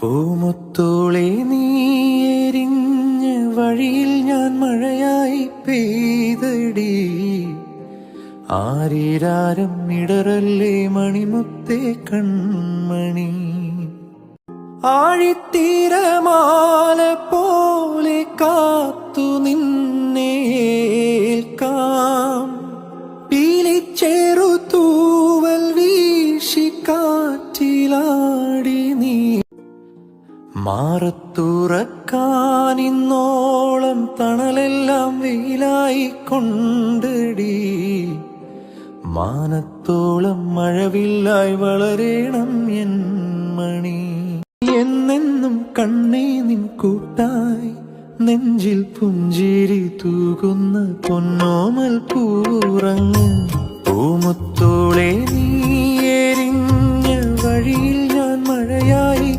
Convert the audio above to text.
പൂമുത്തോളെ നീ എരിഞ്ഞ വഴിയിൽ ഞാൻ മഴയായി പെയ്തടി. ആരീരാരം ഇടറല്ലേ മണിമുത്തേ കൺമണി. ആഴിത്തീരമാല പോലെ കാത്തു നിന്നേൽക്കാം. പീലിച്ചേറു തൂവൽ വീശി കാറ്റിലാടി നീ. മാറത്തുറക്കാനിന്നോളം തണലെല്ലാം വെയിലായി കൊണ്ടടി. മാനത്തോളം മഴവില്ലായി വളരേണം എൻ മണി. എന്നെന്നും കണ്ണേ നിൻ കൂട്ടായി നെഞ്ചിൽ പുഞ്ചിരി തൂകുന്ന പൊന്നോമൽ പൂറങ്ങ്. പൂമുത്തോളെ നീ എരിഞ്ഞ വഴിയിൽ ഞാൻ മഴയായി